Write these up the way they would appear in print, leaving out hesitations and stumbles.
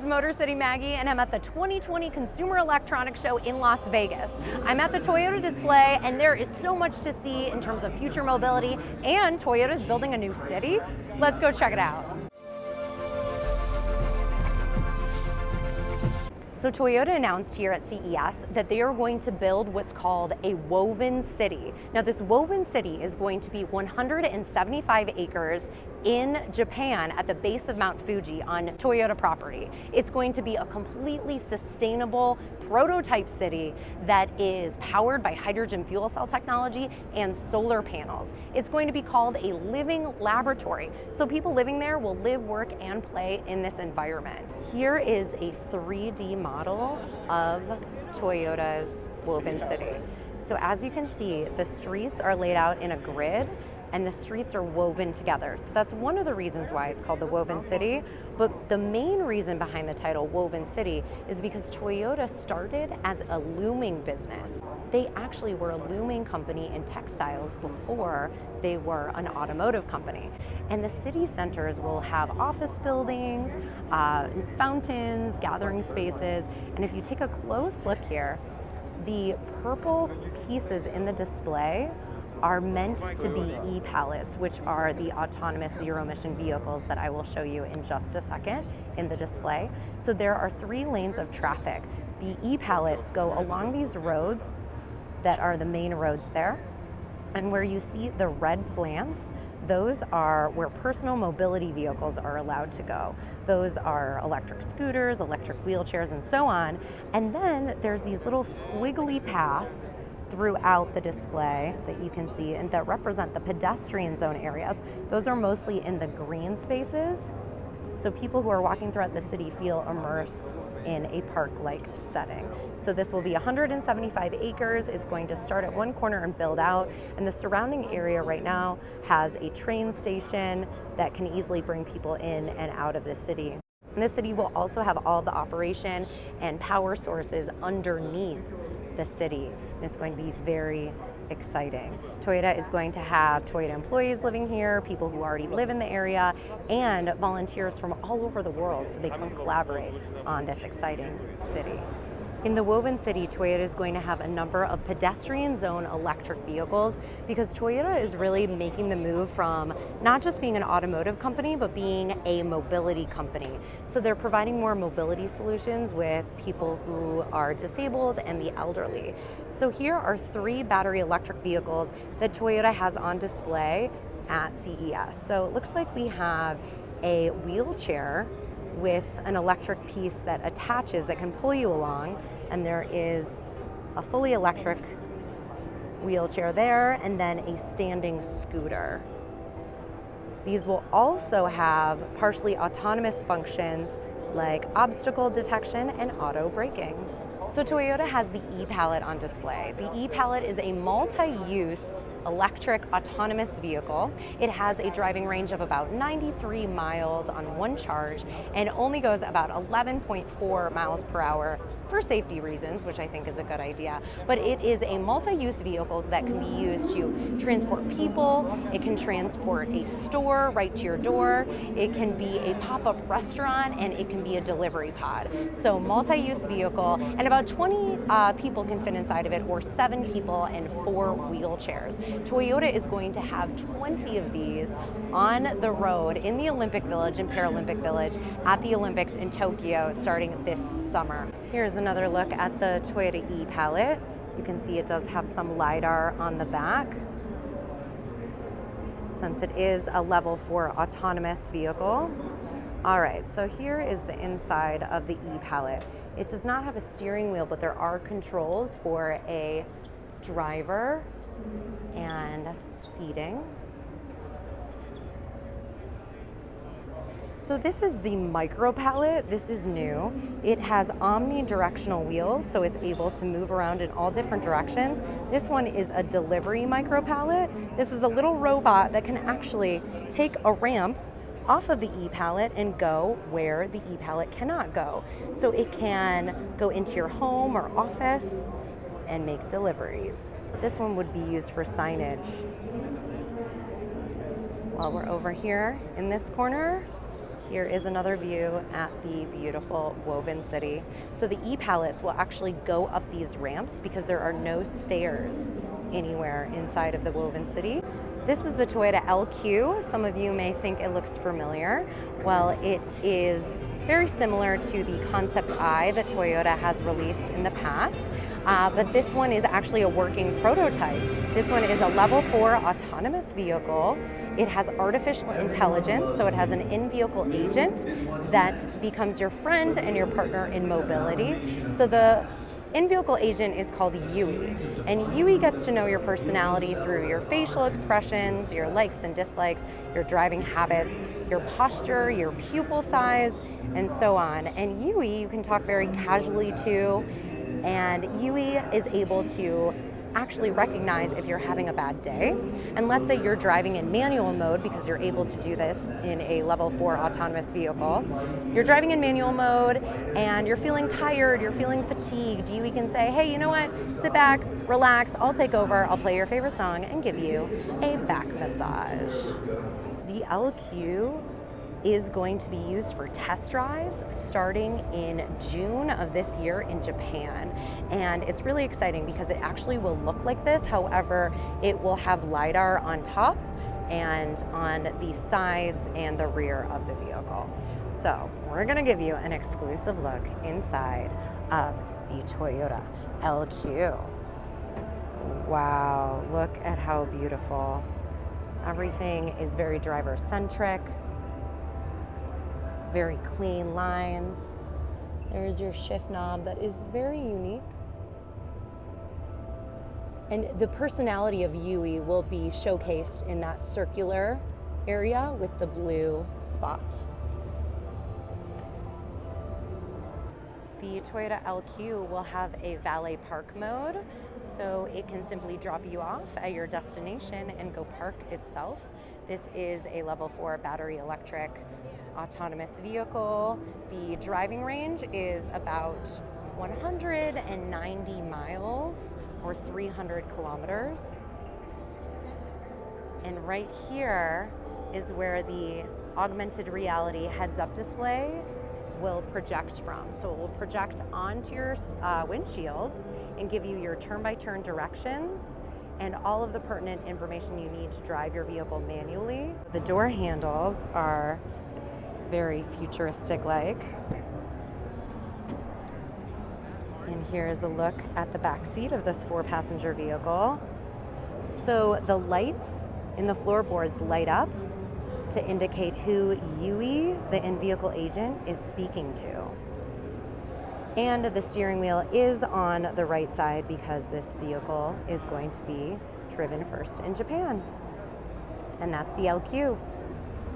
it's Motor City Maggie, and I'm at the 2020 Consumer Electronics Show in Las Vegas. I'm at the Toyota display, and there is so much to see in terms of future mobility, and Toyota's building a new city. Let's go check it out. So Toyota announced here at CES that they are going to build what's called a woven city. Now this woven city is going to be 175 acres in Japan at the base of Mount Fuji on Toyota property. It's going to be a completely sustainable prototype city that is powered by hydrogen fuel cell technology and solar panels. It's going to be called a living laboratory. So people living there will live, work, and play in this environment. Here is a 3D model of Toyota's woven city. So as you can see, the streets are laid out in a grid and the streets are woven together. So that's one of the reasons why it's called the Woven City. But the main reason behind the title Woven City is because Toyota started as a looming business. They actually were a looming company in textiles before they were an automotive company. And the city centers will have office buildings, fountains, gathering spaces. And if you take a close look here, the purple pieces in the display are meant to be e-pallets, which are the autonomous zero-emission vehicles that I will show you in just a second in the display. So there are 3 lanes of traffic. The e-pallets go along these roads that are the main roads there. And where you see the red plants, those are where personal mobility vehicles are allowed to go. Those are electric scooters, electric wheelchairs, and so on. And then there's these little squiggly paths throughout the display that you can see and that represent the pedestrian zone areas. Those are mostly in the green spaces, so people who are walking throughout the city feel immersed in a park-like setting. So this will be 175 acres. It's going to start at one corner and build out, and the surrounding area right now has a train station that can easily bring people in and out of the city. And this city will also have all the operation and power sources underneath the city, and it's going to be very exciting. Toyota is going to have Toyota employees living here, people who already live in the area, and volunteers from all over the world so they can collaborate on this exciting city. In the Woven City, Toyota is going to have a number of pedestrian zone electric vehicles because Toyota is really making the move from not just being an automotive company, but being a mobility company. So they're providing more mobility solutions with people who are disabled and the elderly. So here are 3 battery electric vehicles that Toyota has on display at CES. So it looks like we have a wheelchair with an electric piece that attaches that can pull you along, and there is a fully electric wheelchair there and then a standing scooter. These will also have partially autonomous functions like obstacle detection and auto braking. So Toyota has the e-pallet on display. The e-pallet is a multi-use electric autonomous vehicle. It has a driving range of about 93 miles on one charge and only goes about 11.4 miles per hour for safety reasons, which I think is a good idea. But it is a multi-use vehicle that can be used to transport people. It can transport a store right to your door. It can be a pop-up restaurant, and it can be a delivery pod. So multi-use vehicle, and about 20 people can fit inside of it, or 7 people and 4 wheelchairs. Toyota is going to have 20 of these on the road in the Olympic Village and Paralympic Village at the Olympics in Tokyo starting this summer. Here's another look at the Toyota e-pallet. You can see it does have some LiDAR on the back, since it is a level 4 autonomous vehicle. All right, so here is the inside of the e-pallet. It does not have a steering wheel, but there are controls for a driver and seating. So this is the micro pallet. This is new. It has omnidirectional wheels, so it's able to move around in all different directions. This one is a delivery micro pallet. This is a little robot that can actually take a ramp off of the e-pallet and go where the e-pallet cannot go. So it can go into your home or office and make deliveries. This one would be used for signage. While we're over here in this corner, Here is another view at the beautiful woven city. So the e-pallets will actually go up these ramps because there are no stairs anywhere inside of the woven city. This is the Toyota LQ. Some of you may think it looks familiar. Well, it is very similar to the Concept I that Toyota has released in the past, but this one is actually a working prototype. This one is a level 4 autonomous vehicle. It has artificial intelligence, so it has an in-vehicle agent that becomes your friend and your partner in mobility. So the in-vehicle agent is called Yui, and Yui gets to know your personality through your facial expressions, your likes and dislikes, your driving habits, your posture, your pupil size, and so on. And Yui you can talk very casually to, and Yui is able to actually recognize if you're having a bad day. And let's say you're driving in manual mode, because you're able to do this in a level 4 autonomous vehicle. You're driving in manual mode and you're feeling tired, you're feeling fatigued. You can say, hey, you know what? Sit back, relax, I'll take over, I'll play your favorite song and give you a back massage. The LQ is going to be used for test drives starting in June of this year in Japan. And it's really exciting because it actually will look like this. However, it will have LiDAR on top and on the sides and the rear of the vehicle. So we're gonna give you an exclusive look inside of the Toyota LQ. Wow, look at how beautiful. Everything is very driver-centric. Very clean lines. There's your shift knob that is very unique. And the personality of Yui will be showcased in that circular area with the blue spot. The Toyota LQ will have a valet park mode, so it can simply drop you off at your destination and go park itself. This is a level 4 battery electric autonomous vehicle. The driving range is about 190 miles or 300 kilometers. And right here is where the augmented reality heads-up display will project from. So it will project onto your windshield and give you your turn-by-turn directions and all of the pertinent information you need to drive your vehicle manually. The door handles are very futuristic-like. And here's a look at the back seat of this 4-passenger vehicle. So the lights in the floorboards light up to indicate who Yui, the in-vehicle agent, is speaking to. And the steering wheel is on the right side because this vehicle is going to be driven first in Japan. And that's the LQ.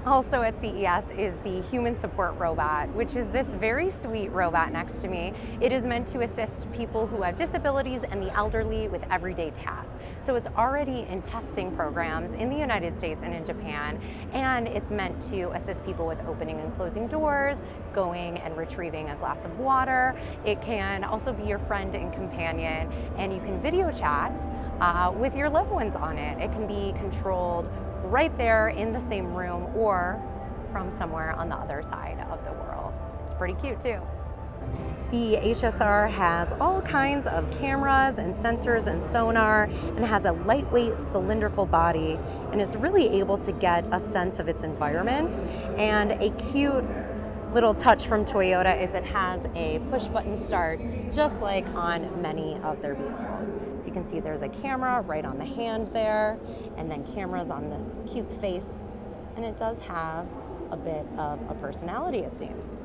Also at CES is the human support robot, which is this very sweet robot next to me. It is meant to assist people who have disabilities and the elderly with everyday tasks. So it's already in testing programs in the United States and in Japan, and it's meant to assist people with opening and closing doors, going and retrieving a glass of water. It can also be your friend and companion, and you can video chat with your loved ones on it. It can be controlled right there in the same room or from somewhere on the other side of the world. It's pretty cute too. The HSR has all kinds of cameras and sensors and sonar, and has a lightweight cylindrical body, and it's really able to get a sense of its environment. And a cute little touch from Toyota is it has a push button start, just like on many of their vehicles. So you can see there's a camera right on the hand there, and then cameras on the cute face, and it does have a bit of a personality, it seems.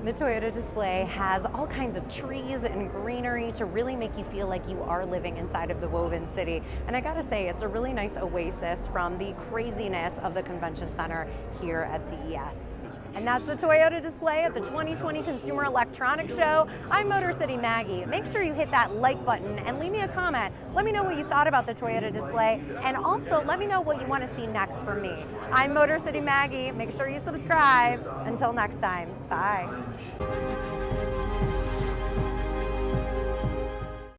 The Toyota display has all kinds of trees and greenery to really make you feel like you are living inside of the woven city. And I gotta say, it's a really nice oasis from the craziness of the convention center here at CES. And that's the Toyota display at the 2020 Consumer Electronics Show. I'm Motor City Maggie. Make sure you hit that like button and leave me a comment. Let me know what you thought about the Toyota display, and also let me know what you want to see next from me. I'm Motor City Maggie. Make sure you subscribe. Until next time, bye.